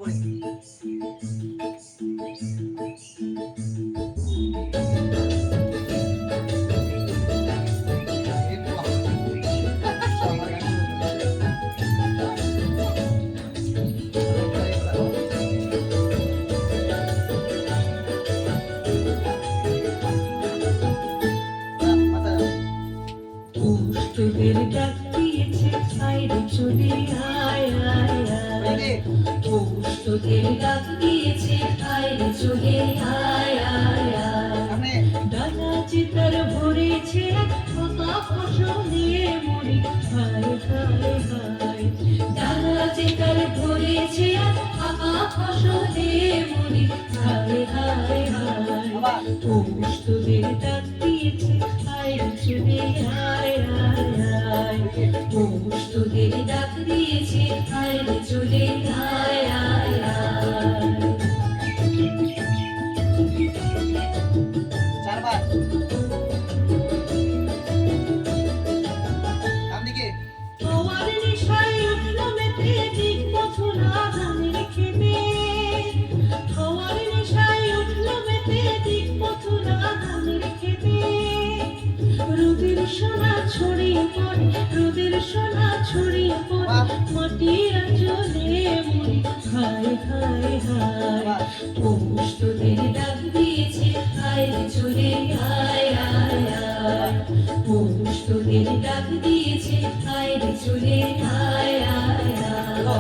করে তোদের ডাক দিয়েছে আইরে চলে আয় আয় আয় পৌষ তোদের ডাক দিয়েছে আইরে চলে আয় আয় আয় ডানা চিতার ভরেছে ফাঁকা ফসলে মরি হায় হায় হায় ডানা চিতার ভরেছে ফাঁকা ফসলে মরি হায় হায় হায় পৌষ তোদের ডাক দিয়েছে আইরে চলে আয় আয় আয় পৌষ তোদের ডাক দিয়েছে আইরে চলে আয় আয় আয় চারবার ডান দিকে তোমার নিশায় উঠল মেতে দিক পথুরা ধানের খেতে তোমার নিশায় উঠল মেতে দিক পথুরা ধানের খেতে রোদের সোনা ছড়িয়ে পড়ে রোদের সোনা ছড়িয়ে পড়ে মাটির আঁচলে মরি হায় হায় হায় পৌষ তোদের ডাক দিয়েছে আয় চলে আয় আয় আয় পৌষ তোদের ডাক দিয়েছে আয় চলে আয় আয় আয়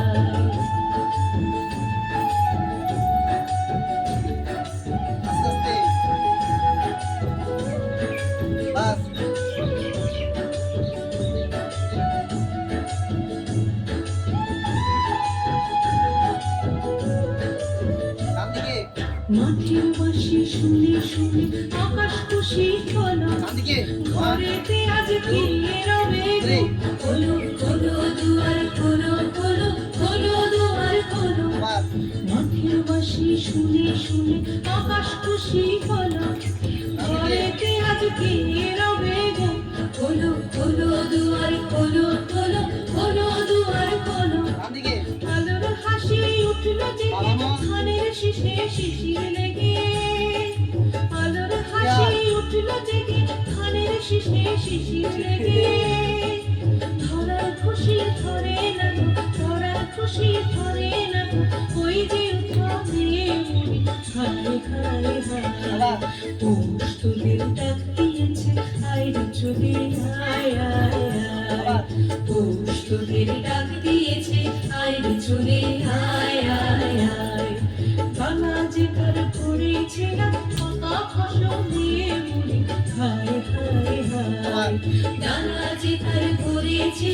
আস্তে আস্তে বাস ডান দিকে মাটির বাঁশি শুনে শুনে আকাশ খুশি হলো ডান দিকে ঘরেতে আজ ফিরে রবে খোলো খোলো দুয়ার খোলো খোলো খোলো দুয়ার খোলো বাস মাটির বাঁশি শুনে শুনে আকাশ খুশি হলো ঘরেতে আজ ফিরে রবে খোলো খোলো দুয়ার খোলো খোলো খোলো দুয়ার খোলো ডান দিকে আলোর হাসি উঠল জেগে ধানের শীষে শিশির লেগে আলোর হাসি উঠল জেগে ধানের শীষে শিশির লেগে ধরার খুশি ধরে না গো ধরার খুশি ধরে না গো ওই যে উঠানে মরি হায় হায় হায় পৌষ তোদের ডাক দিয়েছে আইরে চলে আয় আয় আয় পৌষ তোদের ডাক দিয়েছে আইরে চলে আয় আয় আয় গানা যে তার করেছে না ফাঁকা ফসলে মরি হায় হায় হায় ডানা যে তার করেছে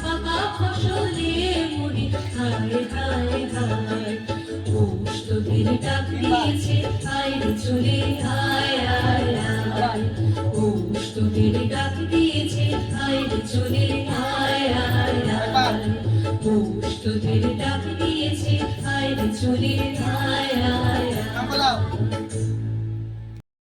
ফাঁকা ফসলে মরি হায় হায় হায় পৌষ তোদের ডাক দিয়েছে আইরে চলে আয়